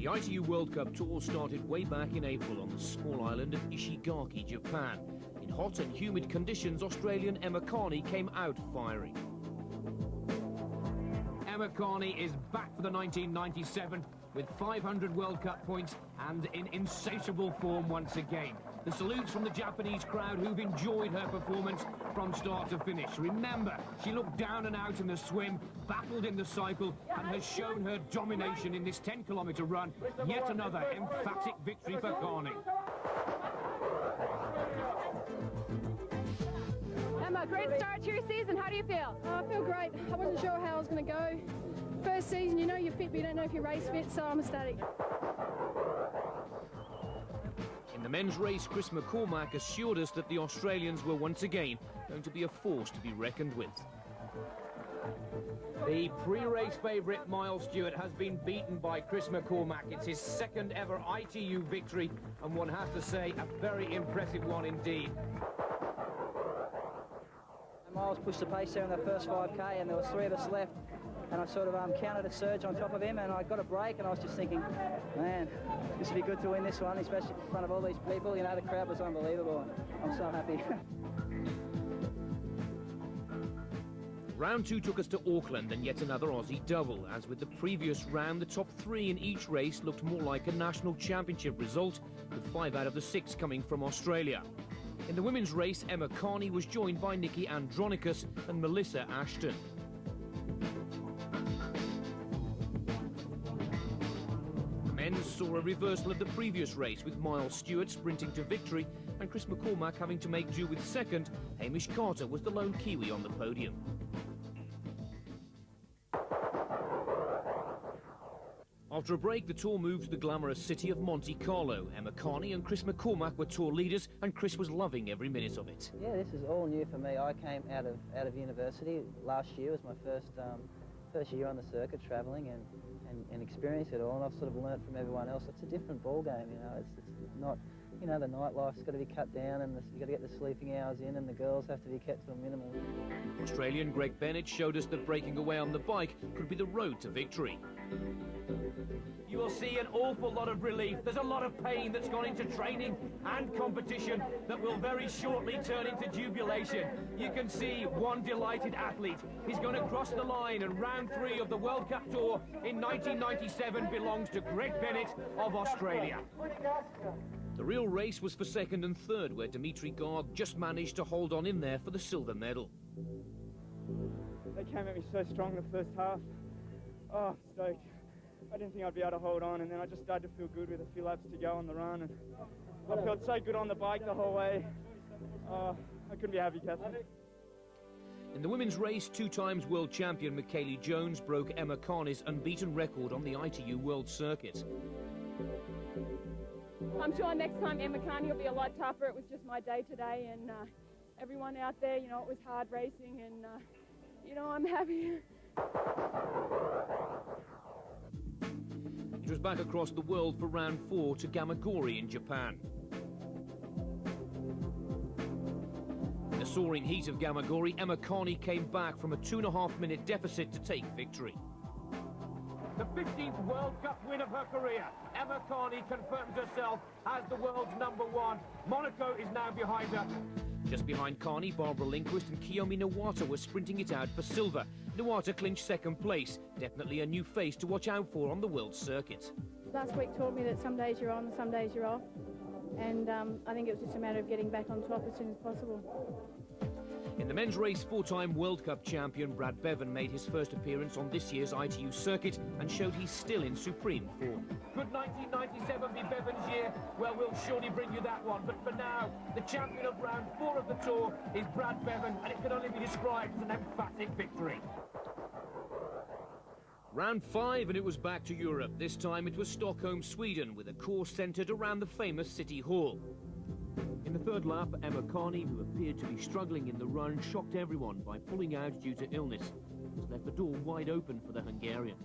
The ITU World Cup Tour started way back in April on the small island of Ishigaki, Japan. In hot and humid conditions, Australian Emma Carney came out firing. Emma Carney is back for the 1997 with 500 World Cup points and in insatiable form once again. The salutes from the Japanese crowd who've enjoyed her performance from start to finish. Remember, she looked down and out in the swim, battled in the cycle, and has shown her domination in this 10-kilometre run. Yet another emphatic victory for Carney. Emma, great start to your season. How do you feel? I feel great. I wasn't sure how I was going to go. First season, you know you're fit, but you don't know if you're race fit, so I'm ecstatic. In the men's race, Chris McCormack assured us that the Australians were once again going to be a force to be reckoned with. The pre-race favourite Miles Stewart has been beaten by Chris McCormack. It's his second ever ITU victory, and one has to say a very impressive one indeed. Miles pushed the pace there in the first 5K, and there was 3 of us left, and I sort of counted a surge on top of him, and I got a break, and I was just thinking, man, this would be good to win this one, especially in front of all these people. You know, the crowd was unbelievable. I'm so happy. Round 2 took us to Auckland and yet another Aussie double. As with the previous round, the top 3 in each race looked more like a national championship result, with 5 out of the 6 coming from Australia. In the women's race, Emma Carney was joined by Nikki Andronicus and Melissa Ashton. The men saw a reversal of the previous race, with Miles Stewart sprinting to victory and Chris McCormack having to make do with second. Hamish Carter was the lone Kiwi on the podium. After a break, the tour moved to the glamorous city of Monte Carlo. Emma Carney and Chris McCormack were tour leaders, and Chris was loving every minute of it. Yeah, this is all new for me. I came out of university last year. It was my first year on the circuit, travelling and experienced it all, and I've sort of learnt from everyone else. It's a different ball game, you know. It's not, you know, the nightlife's got to be cut down, and you've got to get the sleeping hours in, and the girls have to be kept to a minimum. Australian Greg Bennett showed us that breaking away on the bike could be the road to victory. You will see an awful lot of relief. There's a lot of pain that's gone into training and competition that will very shortly turn into jubilation. You can see one delighted athlete. He's going to cross the line, and round 3 of the World Cup Tour in 1997 belongs to Greg Bennett of Australia. The real race was for second and third, where Dimitri Garg just managed to hold on in there for the silver medal. They came at me so strong the first half. Oh, stoked. I didn't think I'd be able to hold on, and then I just started to feel good with a few laps to go on the run, and I felt so good on the bike the whole way. I couldn't be happy, Catherine. In the women's race, 2 times world champion Michaeli Jones broke Emma Carney's unbeaten record on the ITU World Circuit. I'm sure next time Emma Carney will be a lot tougher. It was just my day today, and everyone out there, you know, it was hard racing, and, you know, I'm happy. It was back across the world for round 4 to Gamagori in Japan. In the soaring heat of Gamagori, Emma Carney came back from a 2.5-minute deficit to take victory. The 15th World Cup win of her career. Emma Carney confirms herself as the world's #1. Monaco is now behind her. Just behind Carney, Barbara Lindquist and Kiyomi Nawata were sprinting it out for silver. Nawata clinched second place, definitely a new face to watch out for on the world circuit. Last week taught me that some days you're on and some days you're off, and I think it was just a matter of getting back on top as soon as possible. In the men's race, 4-time World Cup champion Brad Bevan made his first appearance on this year's ITU circuit and showed he's still in supreme form. Could 1997 be Bevan's year? Well, we'll surely bring you that one. But for now, the champion of round 4 of the Tour is Brad Bevan, and it can only be described as an emphatic victory. Round 5, and it was back to Europe. This time it was Stockholm, Sweden, with a course centred around the famous City Hall. In the third lap, Emma Carney, who appeared to be struggling in the run, shocked everyone by pulling out due to illness. This left the door wide open for the Hungarian.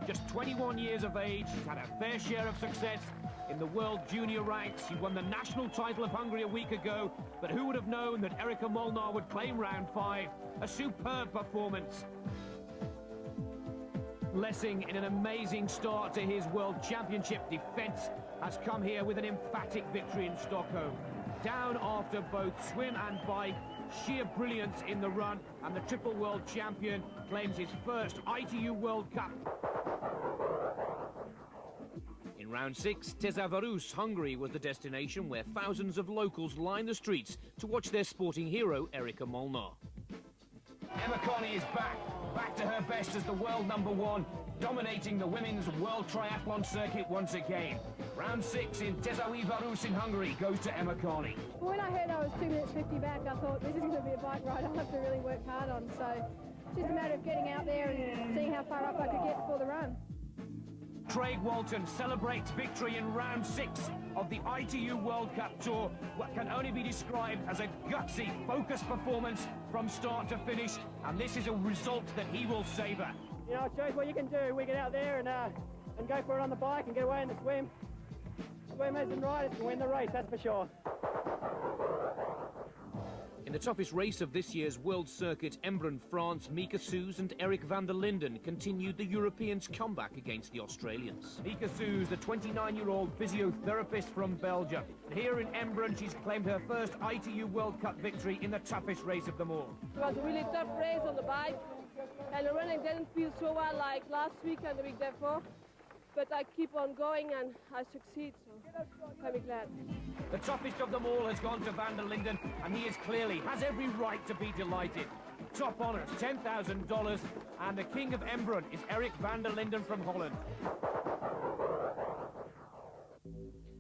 Just 21 years of age, she's had a fair share of success in the world junior ranks. She won the national title of Hungary a week ago, but who would have known that Erika Molnar would claim round 5? A superb performance. Lessing, in an amazing start to his World Championship defence, has come here with an emphatic victory in Stockholm. Down after both swim and bike, sheer brilliance in the run, and the triple world champion claims his first ITU World Cup. In round 6, Tesavarus, Hungary was the destination where thousands of locals lined the streets to watch their sporting hero, Erika Molnar. Emma Coney is back to her best as the world #1, dominating the women's world triathlon circuit once again. Round 6 in Tesavarus in Hungary goes to Emma Coney. When I heard I was 2 minutes 50 back, I thought this is going to be a bike ride I'll have to really work hard on. So it's just a matter of getting out there and seeing how far up I could get before the run. Craig Walton celebrates victory in round 6 of the ITU World Cup Tour, what can only be described as a gutsy, focused performance from start to finish, and this is a result that he will savour. You know, it shows what you can do. We get out there and go for it on the bike and get away in the swim. Swimmers and riders can win the race, that's for sure. In the toughest race of this year's World Circuit, Embrun, France, Mika Soos and Erik van der Linden continued the Europeans' comeback against the Australians. Mika Soos, the 29-year-old physiotherapist from Belgium. Here in Embrun, she's claimed her first ITU World Cup victory in the toughest race of them all. It was a really tough race on the bike, and the running didn't feel so well like last week and the week before. But I keep on going and I succeed, so I'm very glad. The toughest of them all has gone to van der Linden, and he has every right to be delighted. Top honours, $10,000, and the king of Embrun is Erik van der Linden from Holland.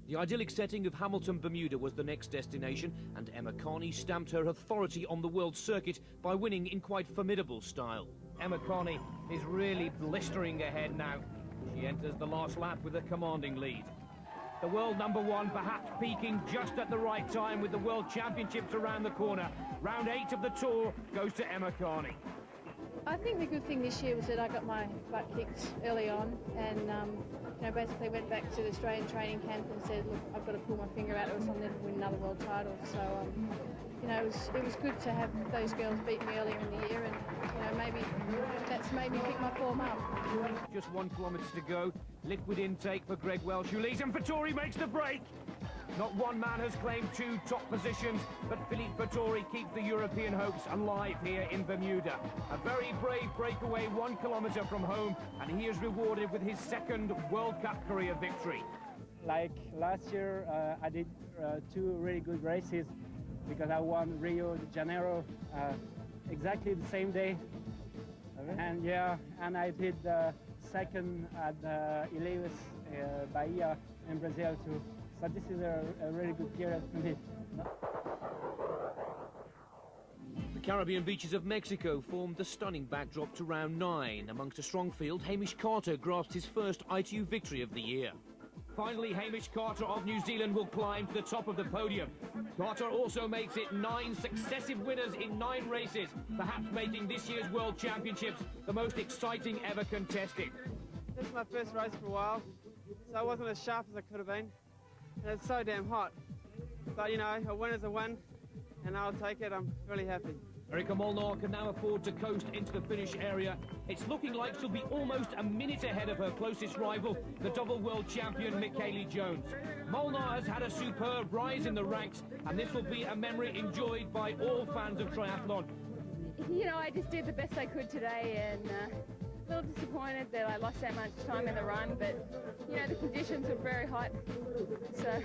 The idyllic setting of Hamilton, Bermuda was the next destination, and Emma Coney stamped her authority on the world circuit by winning in quite formidable style. Emma Coney is really blistering ahead now. She enters the last lap with a commanding lead. The world #1 perhaps peaking just at the right time with the World Championships around the corner. Round 8 of the Tour goes to Emma Coney. I think the good thing this year was that I got my butt kicked early on and you know, basically went back to the Australian training camp and said, look, I've got to pull my finger out or something to win another world title. So, you know, it was good to have those girls beat me earlier in the year, and you know, maybe that's made me pick my form up. Just 1 kilometre to go. Liquid intake for Greg Welsh, who leads, and Vettori makes the break. Not one man has claimed 2 top positions, but Philippe Vettori keeps the European hopes alive here in Bermuda. A very brave breakaway 1 kilometre from home, and he is rewarded with his second World Cup career victory. Like last year, I did 2 really good races because I won Rio de Janeiro exactly the same day. And yeah, and I did second at Ilhéus Bahia in Brazil too. So this is a really good period for me. The Caribbean beaches of Mexico formed the stunning backdrop to round 9. Amongst a strong field, Hamish Carter grasped his first ITU victory of the year. Finally, Hamish Carter of New Zealand will climb to the top of the podium. Carter also makes it 9 successive winners in 9 races, perhaps making this year's World Championships the most exciting ever contested. This is my first race for a while, so I wasn't as sharp as I could have been. And it's so damn hot. But you know, a win is a win, and I'll take it. I'm really happy. Erika Molnar can now afford to coast into the finish area. It's looking like she'll be almost a minute ahead of her closest rival, the double world champion Michaeli Jones. Molnar has had a superb rise in the ranks, and this will be a memory enjoyed by all fans of triathlon. You know, I just did the best I could today, and a little disappointed that I lost that much time in the run, but you know, the conditions were very hot, so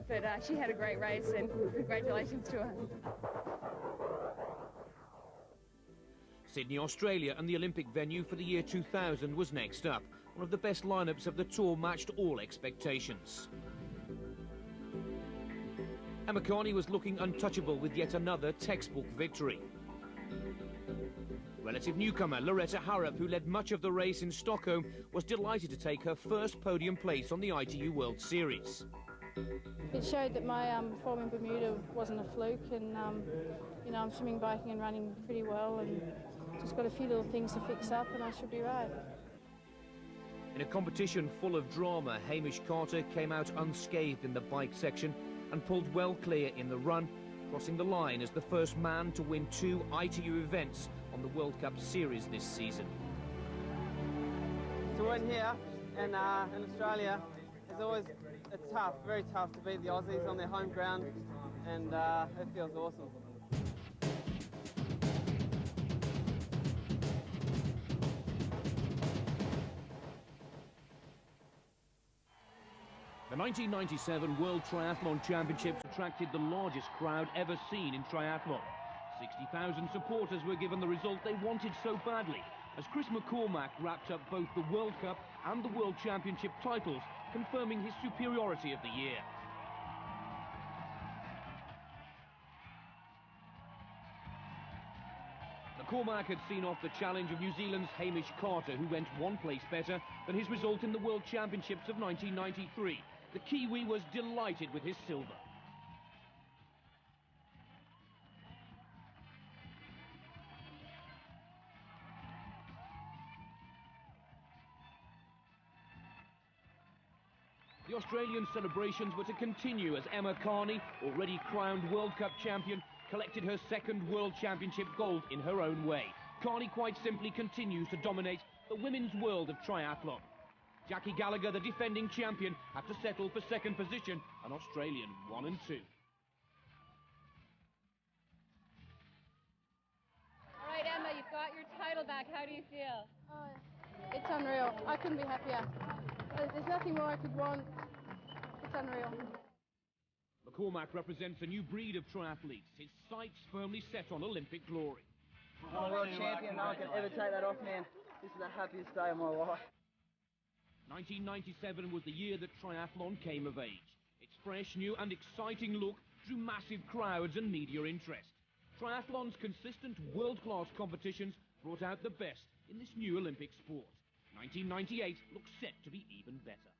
but she had a great race, and congratulations to her. Sydney, Australia, and the Olympic venue for the year 2000 was next up. One of the best lineups of the tour matched all expectations. Emma Coney was looking untouchable with yet another textbook victory. Relative newcomer Loretta Harrop, who led much of the race in Stockholm, was delighted to take her first podium place on the ITU World Series. It showed that my form in Bermuda wasn't a fluke, and you know, I'm swimming, biking and running pretty well, and just got a few little things to fix up and I should be right. In a competition full of drama, Hamish Carter came out unscathed in the bike section and pulled well clear in the run, crossing the line as the first man to win 2 ITU events on the World Cup Series this season. to win here in Australia is always, it's tough, very tough to beat the Aussies on their home ground, and it feels awesome. The 1997 World Triathlon Championships attracted the largest crowd ever seen in triathlon. 60,000 supporters were given the result they wanted so badly, as Chris McCormack wrapped up both the World Cup and the World Championship titles, confirming his superiority of the year. McCormack had seen off the challenge of New Zealand's Hamish Carter, who went one place better than his result in the World Championships of 1993. The Kiwi was delighted with his silver. The Australian celebrations were to continue as Emma Carney, already crowned World Cup champion, collected her second World Championship gold in her own way. Carney quite simply continues to dominate the women's world of triathlon. Jackie Gallagher, the defending champion, had to settle for second position, an Australian 1 and 2. All right, Emma, you've got your title back. How do you feel? It's unreal. I couldn't be happier. There's nothing more I could want. It's unreal. McCormack represents a new breed of triathletes, his sights firmly set on Olympic glory. I'm a world champion, no one can ever take that off, man. This is the happiest day of my life. 1997 was the year that triathlon came of age. Its fresh, new and exciting look drew massive crowds and media interest. Triathlon's consistent world-class competitions brought out the best in this new Olympic sport. 1998 looks set to be even better.